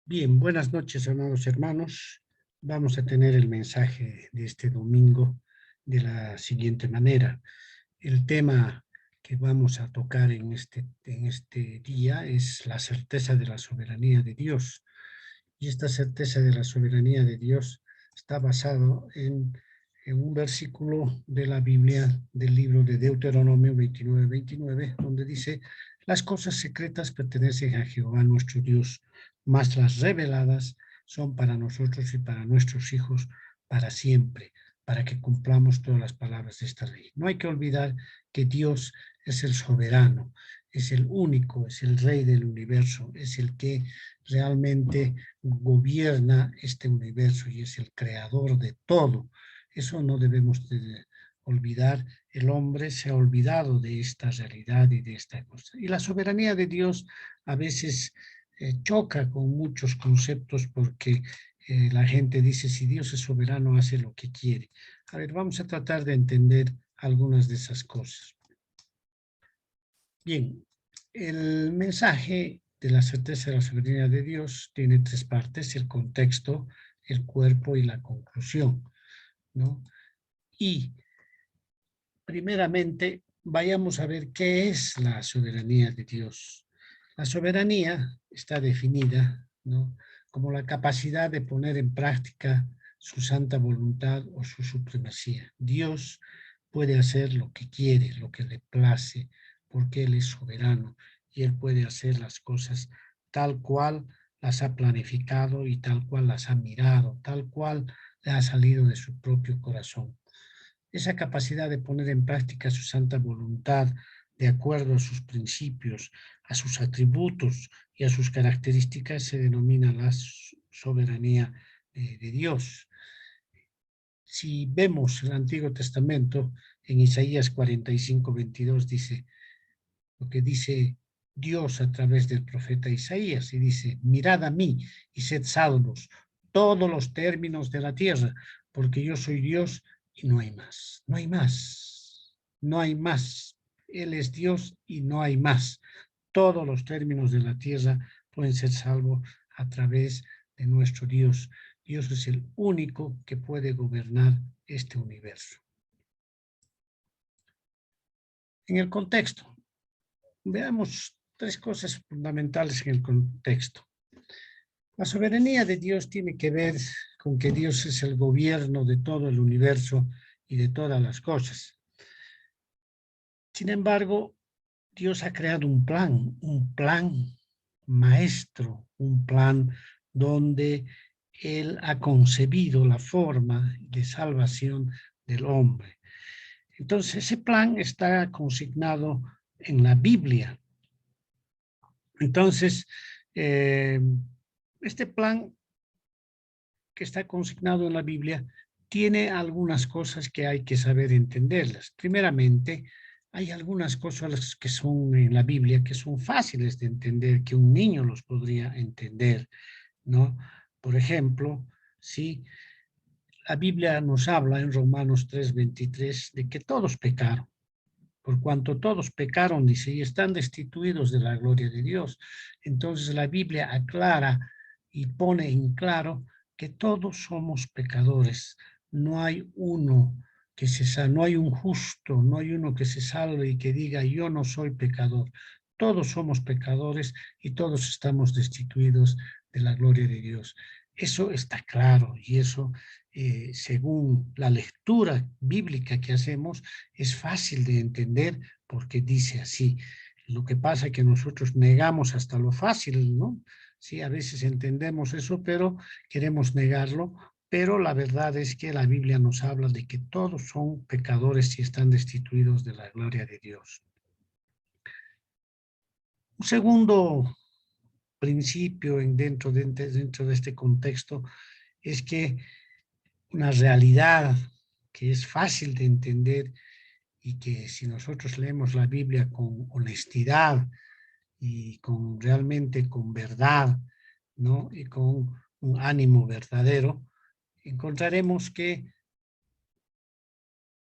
Bien, buenas noches, amados hermanos. Vamos a tener el mensaje de este domingo de la siguiente manera. El tema que vamos a tocar en este día es la certeza de la soberanía de Dios. Y esta certeza de la soberanía de Dios está basado en un versículo de la Biblia, del libro de Deuteronomio 29, donde dice: las cosas secretas pertenecen a Jehová nuestro Dios, mas las reveladas son para nosotros y para nuestros hijos para siempre, para que cumplamos todas las palabras de esta ley. No hay que olvidar que Dios es el soberano, es el único, es el rey del universo, es el que realmente gobierna este universo y es el creador de todo. Eso no debemos de olvidar. El hombre se ha olvidado de esta realidad y de esta cosa. Y la soberanía de Dios a veces choca con muchos conceptos porque la gente dice: si Dios es soberano, hace lo que quiere. A ver, vamos a tratar de entender algunas de esas cosas. Bien, el mensaje de la certeza de la soberanía de Dios tiene tres partes: el contexto, el cuerpo y la conclusión, ¿no? Y primeramente vayamos a ver qué es la soberanía de Dios. La soberanía está definida, ¿no?, como la capacidad de poner en práctica su santa voluntad o su supremacía. Dios puede hacer lo que quiere, lo que le place, porque Él es soberano y Él puede hacer las cosas tal cual las ha planificado y tal cual las ha mirado, tal cual le ha salido de su propio corazón. Esa capacidad de poner en práctica su santa voluntad de acuerdo a sus principios, a sus atributos y a sus características se denomina la soberanía de Dios. Si vemos el Antiguo Testamento, en Isaías 45:22 dice lo que dice Dios a través del profeta Isaías, y dice: mirad a mí y sed salvos todos los términos de la tierra, porque yo soy Dios y no hay más. No hay más. No hay más. Él es Dios y no hay más. Todos los términos de la tierra pueden ser salvos a través de nuestro Dios. Dios es el único que puede gobernar este universo. En el contexto, veamos tres cosas fundamentales en el contexto. La soberanía de Dios tiene que ver con que Dios es el gobierno de todo el universo y de todas las cosas. Sin embargo, Dios ha creado un plan maestro, un plan donde Él ha concebido la forma de salvación del hombre. Entonces, ese plan está consignado en la Biblia. Entonces, este plan que está consignado en la Biblia tiene algunas cosas que hay que saber entenderlas. Primeramente, hay algunas cosas que son en la Biblia que son fáciles de entender, que un niño los podría entender, ¿no? Por ejemplo, si la Biblia nos habla en Romanos 3:23 de que todos pecaron. Por cuanto todos pecaron, dice, y están destituidos de la gloria de Dios. Entonces la Biblia aclara y pone en claro que todos somos pecadores. No hay uno que se salve, no hay un justo, no hay uno que se salve y que diga: yo no soy pecador. Todos somos pecadores y todos estamos destituidos de la gloria de Dios. Eso está claro, y eso, según la lectura bíblica que hacemos, es fácil de entender porque dice así. Lo que pasa es que nosotros negamos hasta lo fácil, ¿no? Sí, a veces entendemos eso, pero queremos negarlo. Pero la verdad es que la Biblia nos habla de que todos son pecadores y están destituidos de la gloria de Dios. Un segundo principio dentro de este contexto es que una realidad que es fácil de entender y que si nosotros leemos la Biblia con honestidad y realmente con verdad, ¿no?, y con un ánimo verdadero, encontraremos que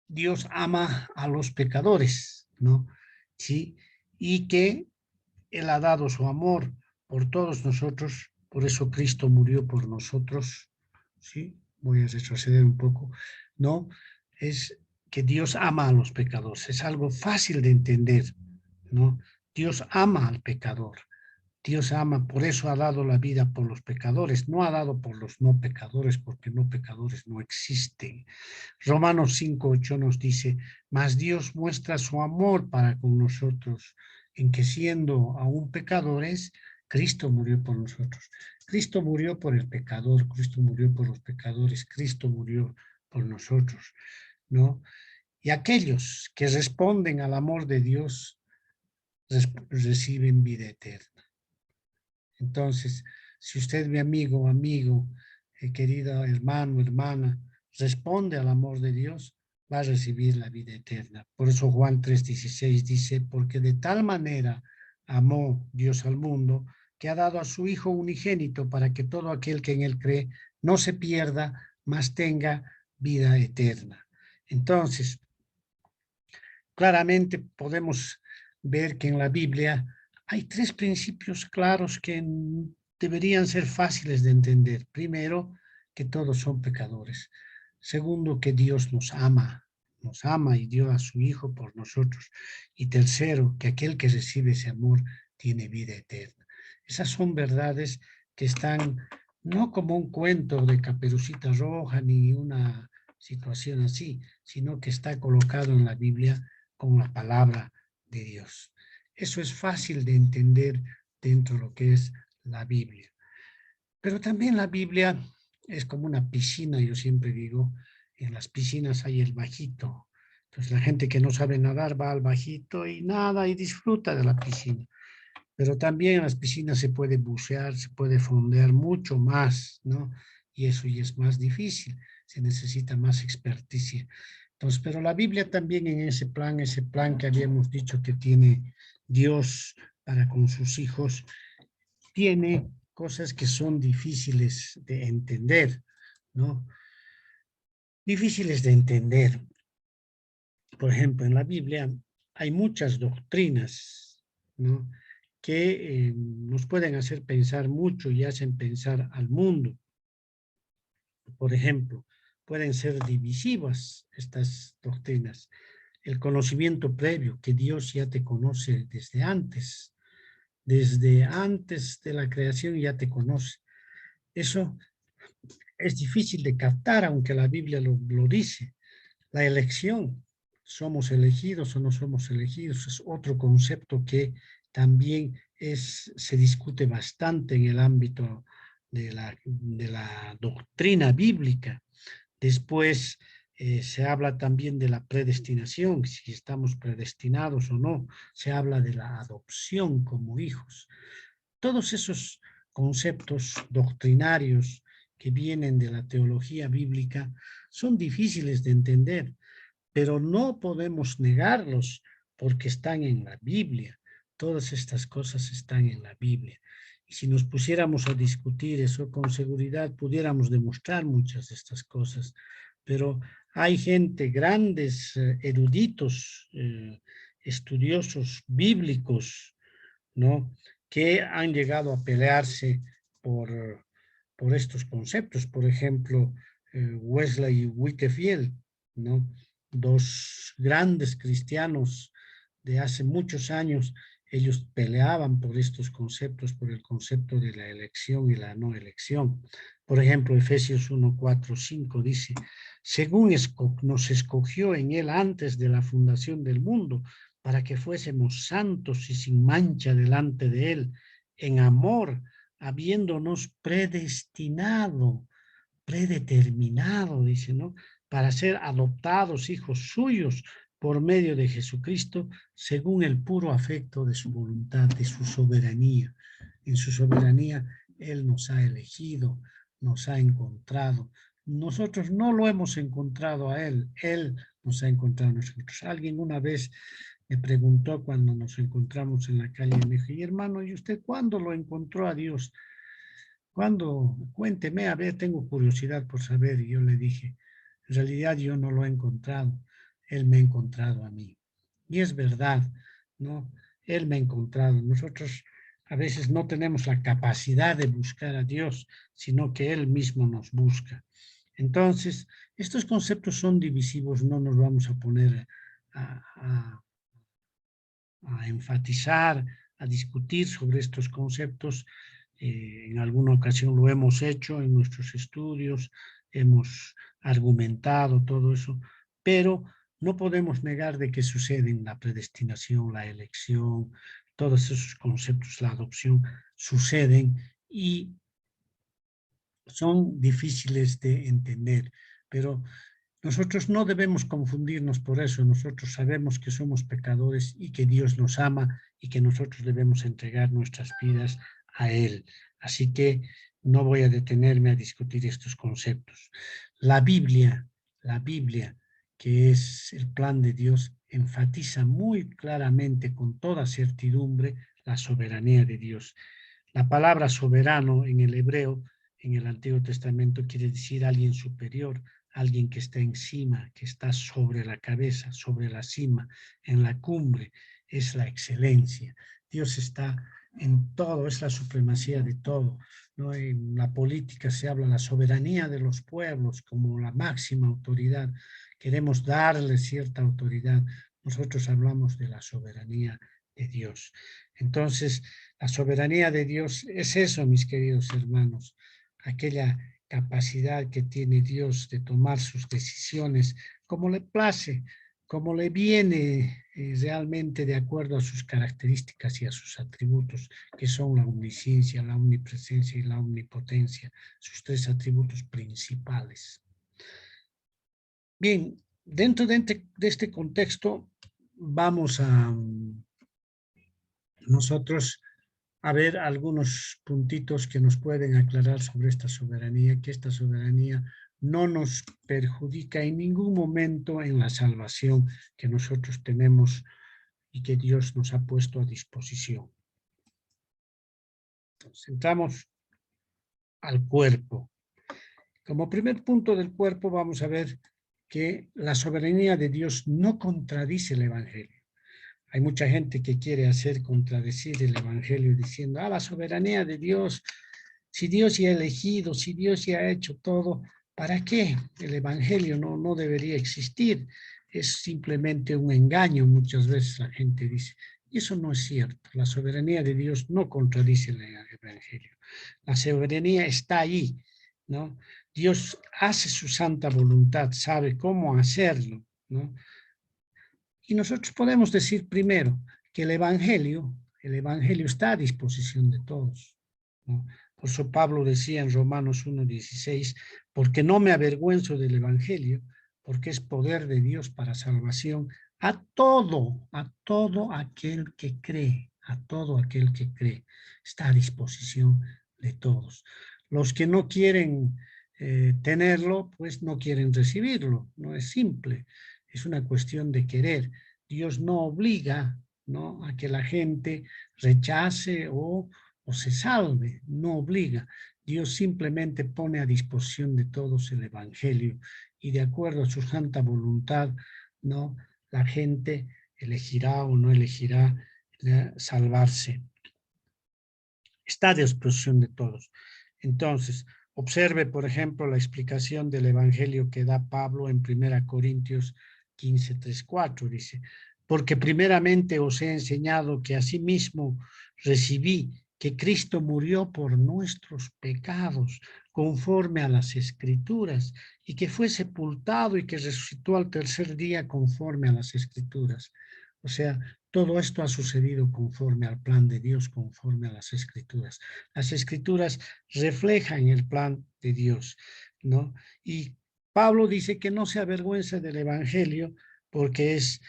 Dios ama a los pecadores, ¿no? Sí, y que Él ha dado su amor por todos nosotros por eso Cristo murió por nosotros, ¿sí? Voy a retroceder un poco, ¿no? Es que Dios ama a los pecadores, es algo fácil de entender, ¿no? Dios ama al pecador, Dios ama, por eso ha dado la vida por los pecadores, no ha dado por los no pecadores, porque no pecadores no existen. Romanos 5:8 nos dice, mas Dios muestra su amor para con nosotros, en que siendo aún pecadores, Cristo murió por nosotros. Cristo murió por el pecador, Cristo murió por los pecadores, Cristo murió por nosotros, ¿no? Y aquellos que responden al amor de Dios reciben vida eterna. Entonces, si usted, mi amigo, querido hermano, hermana, responde al amor de Dios, va a recibir la vida eterna. Por eso Juan 3:16 dice, porque de tal manera amó Dios al mundo, que ha dado a su Hijo unigénito para que todo aquel que en él cree no se pierda, mas tenga vida eterna. Entonces, claramente podemos ver que en la Biblia hay tres principios claros que deberían ser fáciles de entender. Primero, que todos son pecadores. Segundo, que Dios nos ama y dio a su Hijo por nosotros. Y tercero, que aquel que recibe ese amor tiene vida eterna. Esas son verdades que están no como un cuento de Caperucita Roja ni una situación así, sino que está colocado en la Biblia con la palabra de Dios. Eso es fácil de entender dentro de lo que es la Biblia. Pero también la Biblia es como una piscina, yo siempre digo, en las piscinas hay el bajito. Entonces la gente que no sabe nadar va al bajito y nada y disfruta de la piscina. Pero también en las piscinas se puede bucear, se puede fondear mucho más, ¿no? Y eso ya es más difícil, se necesita más experticia. Entonces, pero la Biblia también en ese plan que habíamos dicho que tiene Dios para con sus hijos, tiene cosas que son difíciles de entender, ¿no? Difíciles de entender. Por ejemplo, en la Biblia hay muchas doctrinas, ¿no? Que nos pueden hacer pensar mucho y hacen pensar al mundo. Por ejemplo, pueden ser divisivas estas doctrinas. El conocimiento previo, que Dios ya te conoce desde antes de la creación ya te conoce. Eso es difícil de captar, aunque la Biblia lo dice. La elección, somos elegidos o no somos elegidos, es otro concepto que también se discute bastante en el ámbito de la doctrina bíblica. Después se habla también de la predestinación, si estamos predestinados o no. Se habla de la adopción como hijos. Todos esos conceptos doctrinarios que vienen de la teología bíblica son difíciles de entender, pero no podemos negarlos porque están en la Biblia. Todas estas cosas están en la Biblia. Y si nos pusiéramos a discutir eso con seguridad, pudiéramos demostrar muchas de estas cosas. Pero hay gente, grandes eruditos, estudiosos bíblicos, ¿no? Que han llegado a pelearse por estos conceptos. Por ejemplo, Wesley y Whitefield, ¿no? Dos grandes cristianos de hace muchos años, ellos peleaban por estos conceptos, por el concepto de la elección y la no elección. Por ejemplo, Efesios 1, 4, 5 dice, según nos escogió en él antes de la fundación del mundo, para que fuésemos santos y sin mancha delante de él, en amor, habiéndonos predeterminado, dice, ¿no? Para ser adoptados hijos suyos por medio de Jesucristo, según el puro afecto de su voluntad, de su soberanía. En su soberanía, Él nos ha elegido, nos ha encontrado. Nosotros no lo hemos encontrado a Él nos ha encontrado a nosotros. Alguien una vez me preguntó cuando nos encontramos en la calle, me dijo, y hermano, ¿y usted cuándo lo encontró a Dios? ¿Cuándo? Cuénteme, a ver, tengo curiosidad por saber. Y yo le dije, en realidad yo no lo he encontrado, Él me ha encontrado a mí. Y es verdad, ¿no? Él me ha encontrado. Nosotros a veces no tenemos la capacidad de buscar a Dios, sino que Él mismo nos busca. Entonces, estos conceptos son divisivos, no nos vamos a poner a enfatizar, a discutir sobre estos conceptos. En alguna ocasión lo hemos hecho en nuestros estudios, hemos argumentado todo eso, pero no podemos negar de que suceden la predestinación, la elección, todos esos conceptos, la adopción, suceden y son difíciles de entender, pero nosotros no debemos confundirnos por eso. Nosotros sabemos que somos pecadores y que Dios nos ama y que nosotros debemos entregar nuestras vidas a Él. Así que no voy a detenerme a discutir estos conceptos. La Biblia, que es el plan de Dios, enfatiza muy claramente, con toda certidumbre, la soberanía de Dios. La palabra soberano en el hebreo, en el Antiguo Testamento, quiere decir alguien superior, alguien que está encima, que está sobre la cabeza, sobre la cima, en la cumbre, es la excelencia. Dios está en todo, es la supremacía de todo, ¿no? En la política se habla de la soberanía de los pueblos como la máxima autoridad. Queremos darle cierta autoridad. Nosotros hablamos de la soberanía de Dios. Entonces, la soberanía de Dios es eso, mis queridos hermanos, aquella capacidad que tiene Dios de tomar sus decisiones como le place, como le viene realmente de acuerdo a sus características y a sus atributos, que son la omnisciencia, la omnipresencia y la omnipotencia, sus tres atributos principales. Bien, dentro de este contexto vamos a nosotros a ver algunos puntitos que nos pueden aclarar sobre esta soberanía, que esta soberanía no nos perjudica en ningún momento en la salvación que nosotros tenemos y que Dios nos ha puesto a disposición. Entonces, entramos al cuerpo. Como primer punto del cuerpo vamos a ver que la soberanía de Dios no contradice el Evangelio. Hay mucha gente que quiere hacer contradecir el Evangelio diciendo, la soberanía de Dios, si Dios ya ha elegido, si Dios ya ha hecho todo, ¿para qué? El Evangelio no debería existir. Es simplemente un engaño, muchas veces la gente dice. Y eso no es cierto. La soberanía de Dios no contradice el Evangelio. La soberanía está ahí, ¿no? Dios hace su santa voluntad, sabe cómo hacerlo, ¿no? Y nosotros podemos decir primero que el Evangelio está a disposición de todos, ¿no? Por eso Pablo decía en Romanos 1:16, porque no me avergüenzo del Evangelio, porque es poder de Dios para salvación a todo aquel que cree, a todo aquel que cree. Está a disposición de todos. Los que no quieren tenerlo, pues no quieren recibirlo, no es simple. Es una cuestión de querer. Dios no obliga, ¿no?, a que la gente rechace o se salve, no obliga. Dios simplemente pone a disposición de todos el Evangelio y de acuerdo a su santa voluntad, ¿no?, la gente elegirá o no elegirá salvarse. Está a disposición de todos. Entonces, observe, por ejemplo, la explicación del Evangelio que da Pablo en 1 Corintios 15:3-4. Dice, porque primeramente os he enseñado que asimismo recibí que Cristo murió por nuestros pecados, conforme a las Escrituras, y que fue sepultado y que resucitó al tercer día conforme a las Escrituras. O sea, todo esto ha sucedido conforme al plan de Dios, conforme a las Escrituras. Las Escrituras reflejan el plan de Dios, ¿no? Y Pablo dice que no se avergüenza del Evangelio porque es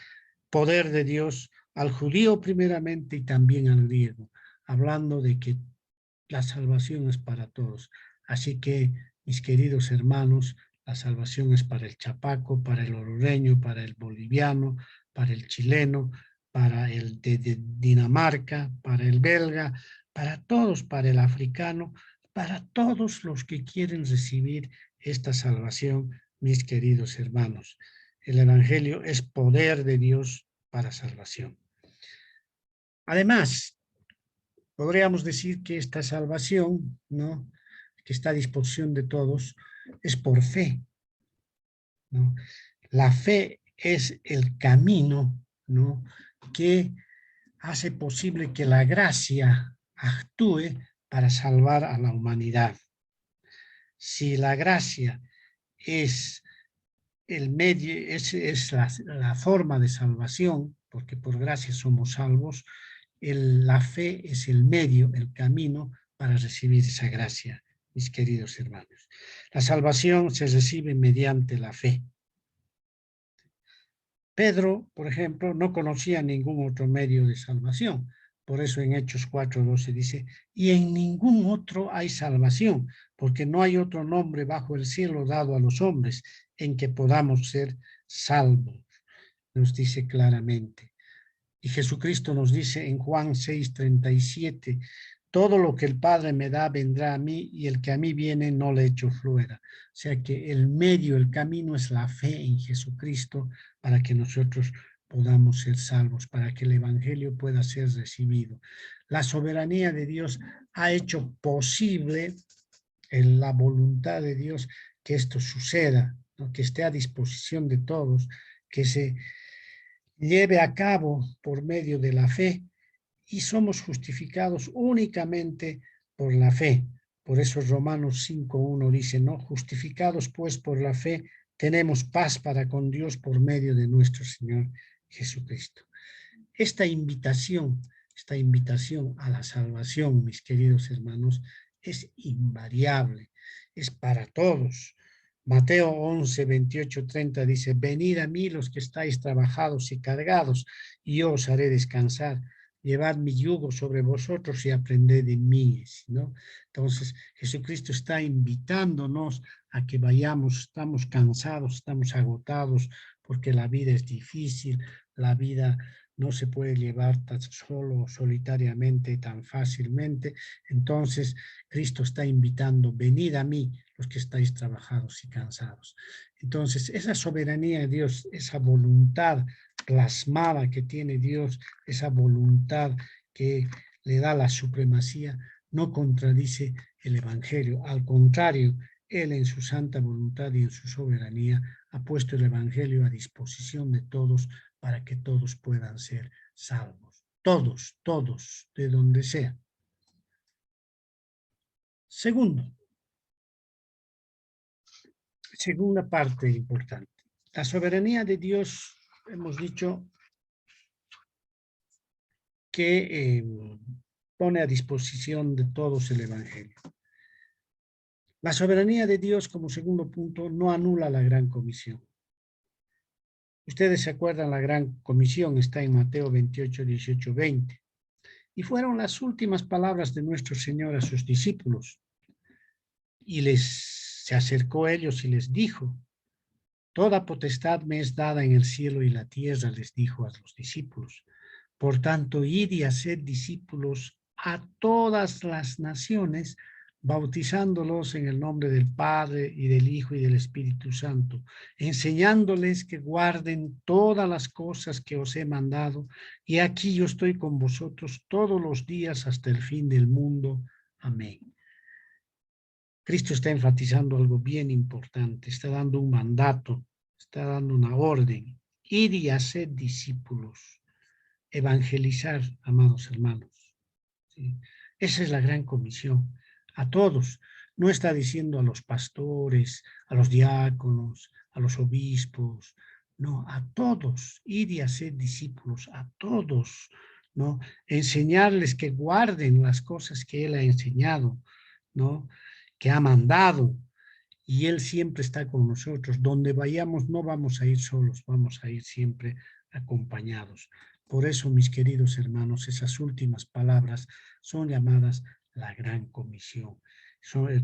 poder de Dios al judío primeramente y también al griego, hablando de que la salvación es para todos. Así que, mis queridos hermanos, la salvación es para el chapaco, para el orureño, para el boliviano, para el chileno, para el de Dinamarca, para el belga, para todos, para el africano, para todos los que quieren recibir esta salvación, mis queridos hermanos. El Evangelio es poder de Dios para salvación. Además, Podríamos decir que esta salvación, ¿no?, que está a disposición de todos, es por fe, ¿no? La fe es el camino, ¿no?, que hace posible que la gracia actúe para salvar a la humanidad. Si la gracia es el medio, es la forma de salvación, porque por gracia somos salvos, la fe es el medio, el camino para recibir esa gracia, mis queridos hermanos. La salvación se recibe mediante la fe. Pedro, por ejemplo, no conocía ningún otro medio de salvación. Por eso en Hechos 4:12 dice, y en ningún otro hay salvación, porque no hay otro nombre bajo el cielo dado a los hombres en que podamos ser salvos. Nos dice claramente. Y Jesucristo nos dice en Juan 6:37, todo lo que el Padre me da vendrá a mí, y el que a mí viene no le echo fuera. O sea que el medio, el camino es la fe en Jesucristo para que nosotros podamos ser salvos, para que el Evangelio pueda ser recibido. La soberanía de Dios ha hecho posible en la voluntad de Dios que esto suceda, ¿no?, que esté a disposición de todos, que se lleve a cabo por medio de la fe, y somos justificados únicamente por la fe. Por eso Romanos 5:1 dice, no, justificados pues por la fe, tenemos paz para con Dios por medio de nuestro Señor Jesucristo. Esta invitación a la salvación, mis queridos hermanos, es invariable, es para todos. Mateo 11:28-30 dice, venid a mí los que estáis trabajados y cargados, y yo os haré descansar. Llevad mi yugo sobre vosotros y aprended de mí, ¿no? Entonces, Jesucristo está invitándonos a que vayamos, estamos cansados, estamos agotados, porque la vida es difícil, la vida no se puede llevar tan solo, solitariamente, tan fácilmente. Entonces, Cristo está invitando, venid a mí, los que estáis trabajados y cansados. Entonces, esa soberanía de Dios, esa voluntad plasmada que tiene Dios, esa voluntad que le da la supremacía, no contradice el Evangelio. Al contrario, Él en su santa voluntad y en su soberanía ha puesto el Evangelio a disposición de todos para que todos puedan ser salvos. Todos, todos, de donde sea. Segundo, segunda parte importante. La soberanía de Dios, hemos dicho que pone a disposición de todos el Evangelio. La soberanía de Dios, como segundo punto, no anula la gran comisión. Ustedes se acuerdan, la gran comisión está en Mateo 28:18-20. Y fueron las últimas palabras de nuestro Señor a sus discípulos. Y se acercó a ellos y les dijo, toda potestad me es dada en el cielo y la tierra, les dijo a los discípulos. Por tanto, id y haced discípulos a todas las naciones, bautizándolos en el nombre del Padre y del Hijo y del Espíritu Santo, enseñándoles que guarden todas las cosas que os he mandado, y aquí yo estoy con vosotros todos los días hasta el fin del mundo. Amén. Cristo está enfatizando algo bien importante, está dando un mandato, está dando una orden, ir y hacer discípulos, evangelizar, amados hermanos. ¿Sí? Esa es la gran comisión, a todos. No está diciendo a los pastores, a los diáconos, a los obispos, no, a todos, ir y hacer discípulos, a todos, ¿no? Enseñarles que guarden las cosas que Él ha enseñado, ¿no?, que ha mandado, y Él siempre está con nosotros. Donde vayamos no vamos a ir solos, vamos a ir siempre acompañados. Por eso, mis queridos hermanos, esas últimas palabras son llamadas la Gran Comisión.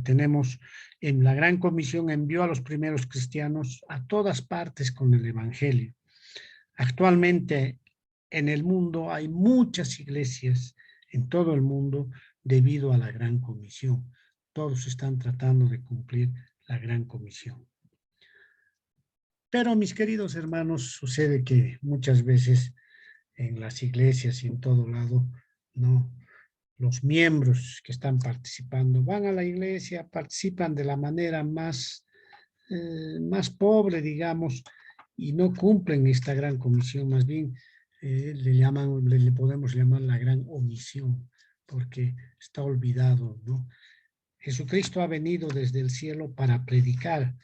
Tenemos, en la Gran Comisión envió a los primeros cristianos a todas partes con el Evangelio. Actualmente en el mundo hay muchas iglesias en todo el mundo debido a la Gran Comisión. Todos están tratando de cumplir la Gran Comisión. Pero, mis queridos hermanos, sucede que muchas veces en las iglesias y en todo lado, no, los miembros que están participando van a la iglesia, participan de la manera más pobre, digamos, y no cumplen esta gran comisión, más bien le podemos llamar la gran omisión, porque está olvidado, ¿no? Jesucristo ha venido desde el cielo para predicar,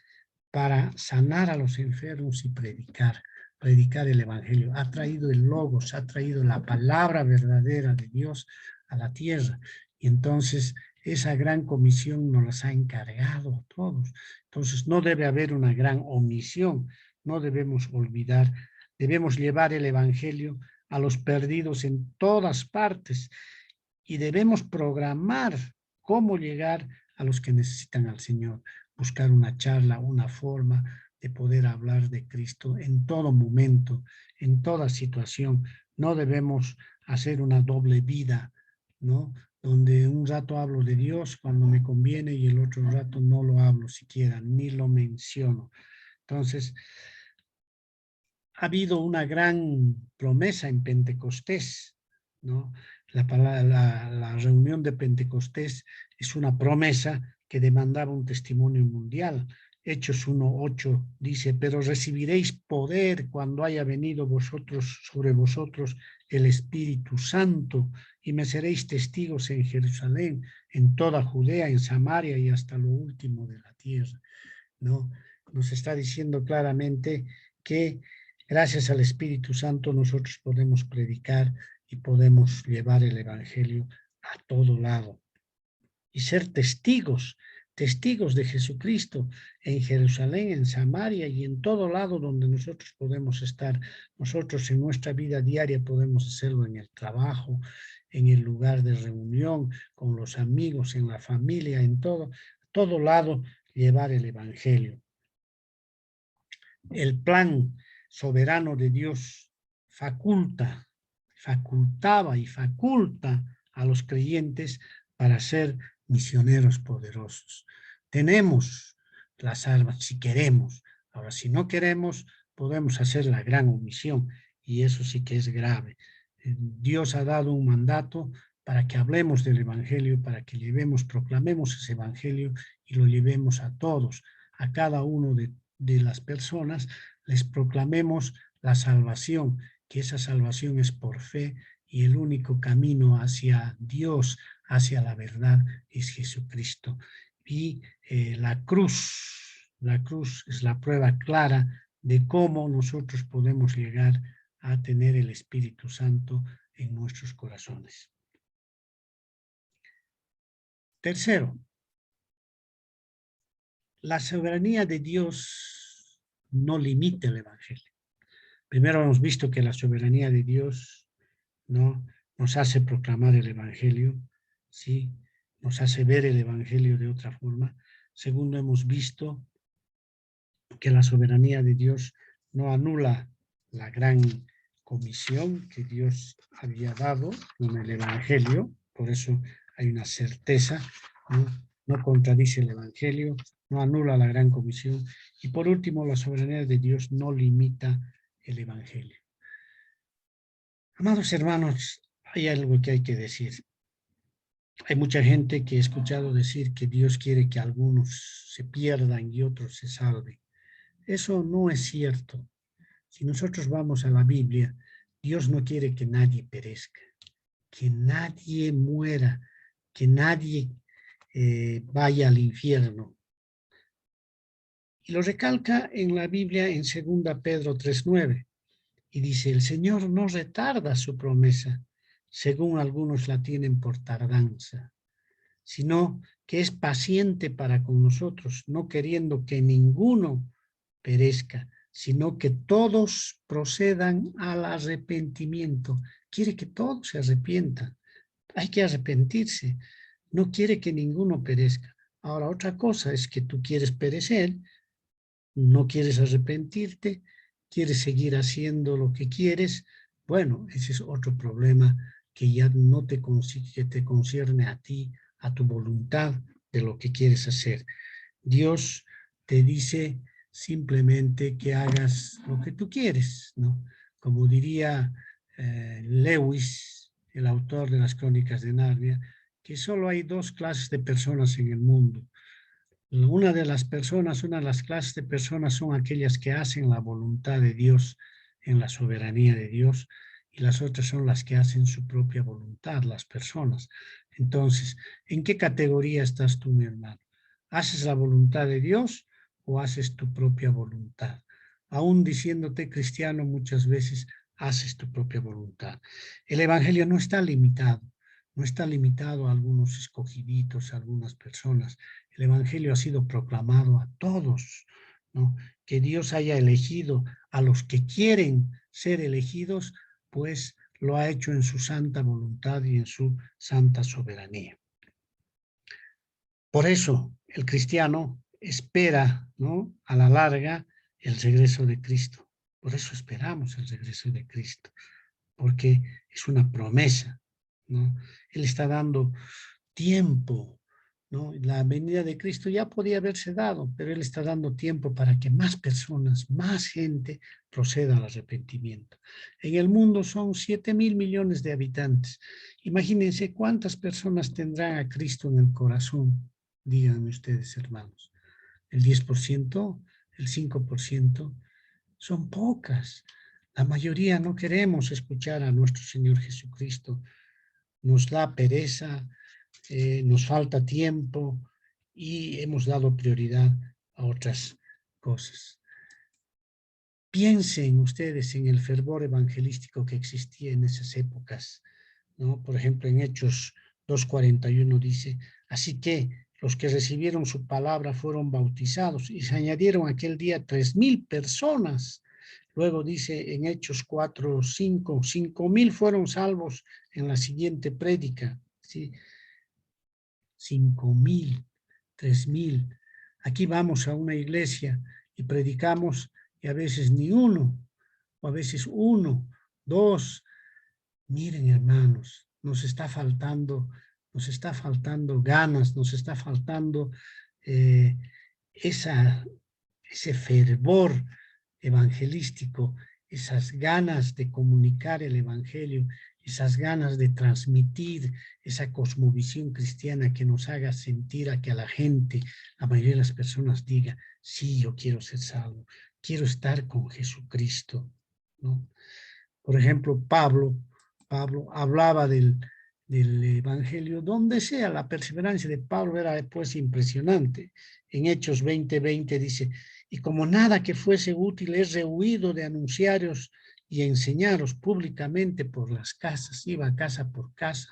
para sanar a los enfermos y predicar el evangelio. Ha traído el logos, ha traído la palabra verdadera de Dios a la tierra. Y entonces esa gran comisión nos las ha encargado a todos. Entonces no debe haber una gran omisión, no debemos olvidar, debemos llevar el evangelio a los perdidos en todas partes y debemos programar cómo llegar a los que necesitan al Señor, buscar una charla, una forma de poder hablar de Cristo en todo momento, en toda situación. No debemos hacer una doble vida, ¿no? Donde un rato hablo de Dios cuando me conviene y el otro rato no lo hablo siquiera, ni lo menciono. Entonces, ha habido una gran promesa en Pentecostés, ¿no? La reunión de Pentecostés es una promesa que demandaba un testimonio mundial. Hechos 1:8 dice, pero recibiréis poder cuando haya venido sobre vosotros el Espíritu Santo y me seréis testigos en Jerusalén, en toda Judea, en Samaria y hasta lo último de la tierra, ¿no? Nos está diciendo claramente que gracias al Espíritu Santo nosotros podemos predicar y podemos llevar el evangelio a todo lado y ser testigos de Jesucristo en Jerusalén, en Samaria y en todo lado donde nosotros podemos estar. Nosotros en nuestra vida diaria podemos hacerlo en el trabajo, en el lugar de reunión, con los amigos, en la familia, en todo lado llevar el evangelio. El plan soberano de Dios facultaba y faculta a los creyentes para ser misioneros poderosos. Tenemos las armas si queremos. Ahora, si no queremos, podemos hacer la gran omisión y eso sí que es grave. Dios ha dado un mandato para que hablemos del evangelio, para que proclamemos ese evangelio y lo llevemos a todos, a cada uno de las personas, les proclamemos la salvación, que esa salvación es por fe y el único camino hacia Dios, hacia la verdad, es Jesucristo. Y la cruz es la prueba clara de cómo nosotros podemos llegar a tener el Espíritu Santo en nuestros corazones. Tercero, la soberanía de Dios no limita el evangelio. Primero hemos visto que la soberanía de Dios, ¿no?, nos hace proclamar el evangelio, ¿sí? Nos hace ver el evangelio de otra forma. Segundo, hemos visto que la soberanía de Dios no anula la gran comisión que Dios había dado en el evangelio, por eso hay una certeza, no contradice el evangelio, no anula la gran comisión. Y por último, la soberanía de Dios no limita el evangelio. Amados hermanos, hay algo que hay que decir. Hay mucha gente que he escuchado decir que Dios quiere que algunos se pierdan y otros se salven. Eso no es cierto. Si nosotros vamos a la Biblia, Dios no quiere que nadie perezca, que nadie muera, que nadie vaya al infierno. Y lo recalca en la Biblia en 2 Pedro 3:9. Y dice, el Señor no retarda su promesa, según algunos la tienen por tardanza, sino que es paciente para con nosotros, no queriendo que ninguno perezca, sino que todos procedan al arrepentimiento. Quiere que todos se arrepientan. Hay que arrepentirse. No quiere que ninguno perezca. Ahora, otra cosa es que tú quieres perecer, no quieres arrepentirte, quieres seguir haciendo lo que quieres. Bueno, ese es otro problema que ya no te concierne a ti, a tu voluntad de lo que quieres hacer. Dios te dice simplemente que hagas lo que tú quieres, ¿no? Como diría Lewis, el autor de las Crónicas de Narnia, que solo hay dos clases de personas en el mundo. Una de las clases de personas son aquellas que hacen la voluntad de Dios en la soberanía de Dios, y las otras son las que hacen su propia voluntad, las personas. Entonces, ¿en qué categoría estás tú, mi hermano? ¿Haces la voluntad de Dios o haces tu propia voluntad? Aún diciéndote cristiano, muchas veces haces tu propia voluntad. El evangelio no está limitado a algunos escogiditos, a algunas personas. El evangelio ha sido proclamado a todos, ¿no? Que Dios haya elegido a los que quieren ser elegidos, pues lo ha hecho en su santa voluntad y en su santa soberanía. Por eso el cristiano espera, ¿no?, a la larga el regreso de Cristo. Por eso esperamos el regreso de Cristo, porque es una promesa, ¿no? Él está dando tiempo, ¿no? La venida de Cristo ya podía haberse dado, pero Él está dando tiempo para que más personas, más gente proceda al arrepentimiento. En el mundo son 7.000 millones de habitantes. Imagínense cuántas personas tendrán a Cristo en el corazón. Díganme ustedes, hermanos. ¿El 10%? ¿El 5%? Son pocas. La mayoría no queremos escuchar a nuestro Señor Jesucristo. Nos da pereza, nos falta tiempo y hemos dado prioridad a otras cosas. Piensen ustedes en el fervor evangelístico que existía en esas épocas, ¿no? Por ejemplo, en Hechos 2:41 dice, así que los que recibieron su palabra fueron bautizados y se añadieron aquel día 3,000 personas. Luego dice en Hechos 4:5, 5,000 fueron salvos en la siguiente prédica, ¿sí? 5,000, 3,000. Aquí vamos a una iglesia y predicamos y a veces ni uno, o a veces uno, dos. Miren, hermanos, nos está faltando ganas, nos está faltando ese fervor evangelístico, esas ganas de comunicar el evangelio, esas ganas de transmitir esa cosmovisión cristiana que nos haga sentir a que a la gente, la mayoría de las personas diga, sí, yo quiero ser salvo, quiero estar con Jesucristo, ¿no? Por ejemplo, Pablo hablaba del evangelio, donde sea. La perseverancia de Pablo era pues impresionante. En Hechos 20:20 dice, y como nada que fuese útil es rehuido de anunciaros y enseñaros públicamente por las casas, iba casa por casa.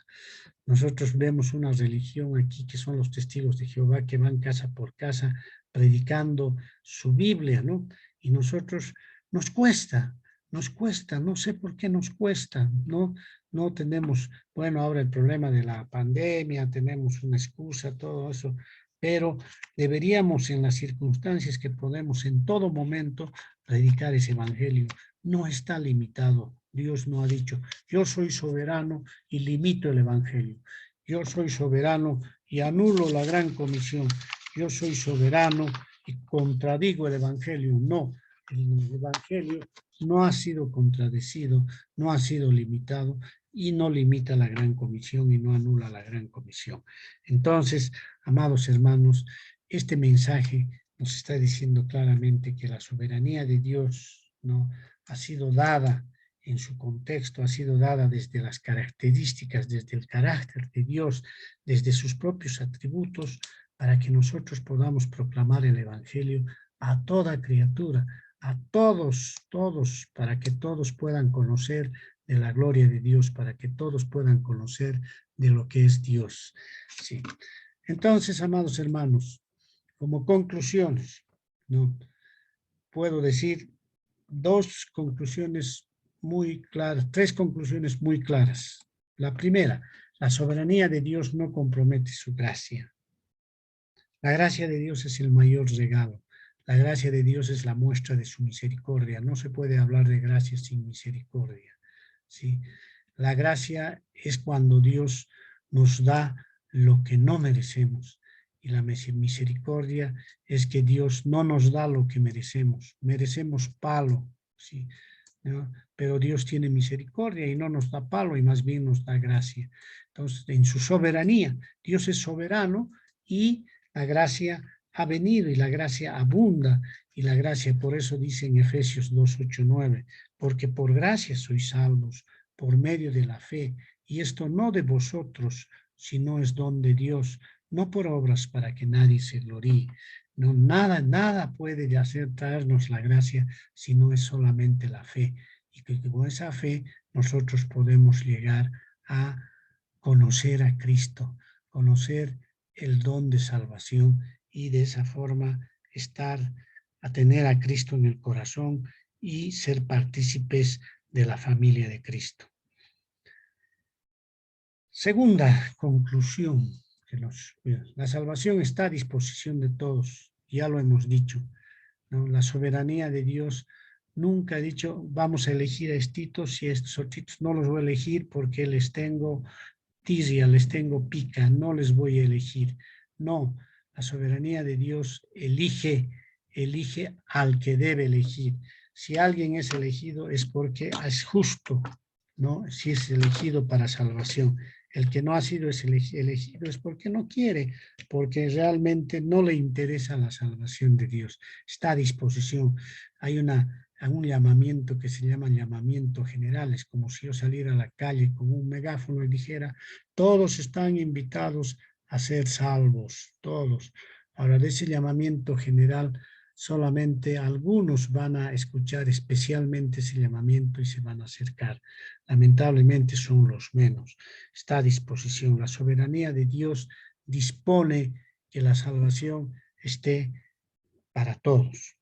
Nosotros vemos una religión aquí que son los testigos de Jehová que van casa por casa predicando su Biblia, ¿no? Y nosotros nos cuesta, no sé por qué nos cuesta, ¿no? No tenemos, bueno, ahora el problema de la pandemia, tenemos una excusa, todo eso, pero deberíamos en las circunstancias que podemos en todo momento predicar ese evangelio. No está limitado. Dios no ha dicho, yo soy soberano y limito el evangelio. Yo soy soberano y anulo la gran comisión. Yo soy soberano y contradigo el evangelio. No, el evangelio no ha sido contradecido, no ha sido limitado y no limita la gran comisión y no anula la gran comisión. Entonces, amados hermanos, este mensaje nos está diciendo claramente que la soberanía de Dios, ¿no?, ha sido dada en su contexto, ha sido dada desde las características, desde el carácter de Dios, desde sus propios atributos, para que nosotros podamos proclamar el evangelio a toda criatura, a todos, para que todos puedan conocer de la gloria de Dios, para que todos puedan conocer de lo que es Dios. Sí. Entonces, amados hermanos, como conclusiones, ¿no?, puedo decir dos conclusiones muy claras, tres conclusiones muy claras. La primera, la soberanía de Dios no compromete su gracia. La gracia de Dios es el mayor regalo. La gracia de Dios es la muestra de su misericordia. No se puede hablar de gracia sin misericordia, ¿sí? La gracia es cuando Dios nos da lo que no merecemos. Y la misericordia es que Dios no nos da lo que merecemos. Merecemos palo, ¿sí? ¿no? Pero Dios tiene misericordia y no nos da palo y más bien nos da gracia. Entonces, en su soberanía, Dios es soberano y la gracia ha venido y la gracia abunda y la gracia, por eso dice en Efesios 2, 8, 9, porque por gracia sois salvos, por medio de la fe, y esto no de vosotros, sino es don de Dios, no por obras para que nadie se gloríe. No, nada puede traernos la gracia si no es solamente la fe. Y que con esa fe nosotros podemos llegar a conocer a Cristo, conocer el don de salvación y de esa forma a tener a Cristo en el corazón y ser partícipes de la familia de Cristo. Segunda conclusión, la salvación está a disposición de todos, ya lo hemos dicho, ¿no? La soberanía de Dios nunca ha dicho, vamos a elegir a estitos y estos otitos no los voy a elegir porque les tengo tiria, les tengo pica, no les voy a elegir. No, la soberanía de Dios elige al que debe elegir. Si alguien es elegido es porque es justo, ¿no? Si es elegido para salvación. El que no ha sido elegido es porque no quiere, porque realmente no le interesa la salvación de Dios. Está a disposición. Hay un llamamiento que se llama llamamiento general. Es como si yo saliera a la calle con un megáfono y dijera, todos están invitados a ser salvos, todos. Ahora, de ese llamamiento general, solamente algunos van a escuchar especialmente ese llamamiento y se van a acercar. Lamentablemente son los menos. Está a disposición. La soberanía de Dios dispone que la salvación esté para todos.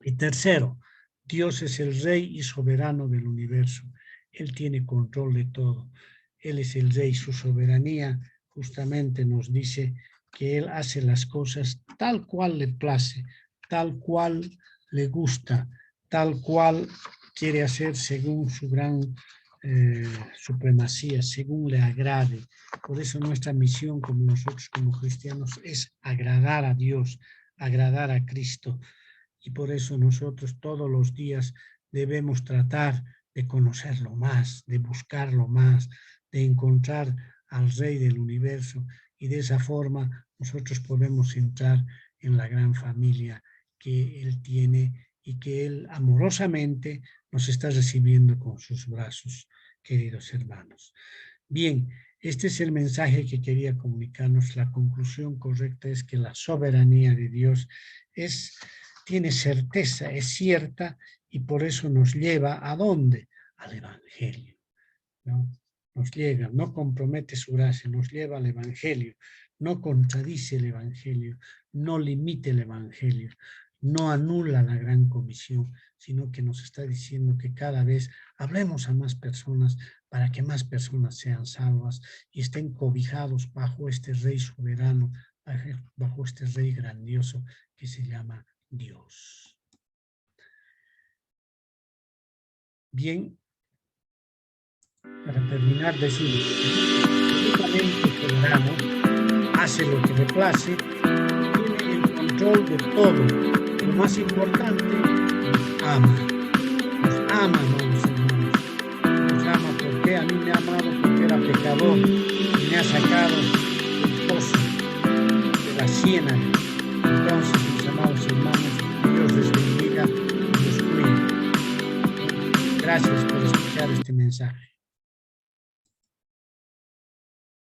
Y tercero, Dios es el Rey y soberano del universo. Él tiene control de todo. Él es el Rey. Su soberanía justamente nos dice que Él hace las cosas tal cual le place, tal cual le gusta, tal cual quiere hacer según su gran supremacía, según le agrade. Por eso nuestra misión como nosotros como cristianos es agradar a Dios, agradar a Cristo. Y por eso nosotros todos los días debemos tratar de conocerlo más, de buscarlo más, de encontrar al Rey del universo. Y de esa forma nosotros podemos entrar en la gran familia que Él tiene y que Él amorosamente nos está recibiendo con sus brazos, queridos hermanos. Bien, este es el mensaje que quería comunicarnos. La conclusión correcta es que la soberanía de Dios tiene certeza, es cierta, y por eso nos lleva ¿a dónde? Al Evangelio, ¿no? Nos llega, no compromete su gracia, nos lleva al Evangelio, no contradice el Evangelio, no limita el Evangelio, no anula la gran comisión, sino que nos está diciendo que cada vez hablemos a más personas para que más personas sean salvas y estén cobijados bajo este Rey soberano, bajo este Rey grandioso que se llama Dios. Bien, para terminar decimos, únicamente soberano, hace lo que le place, tiene el control de todo. Lo más importante, nos ama, hermanos. Nos ama porque a mí me ha amado porque era pecador y me ha sacado del pozo, de la ciénaga. Entonces, mis amados hermanos, Dios les bendiga y los cuide. Gracias por escuchar este mensaje.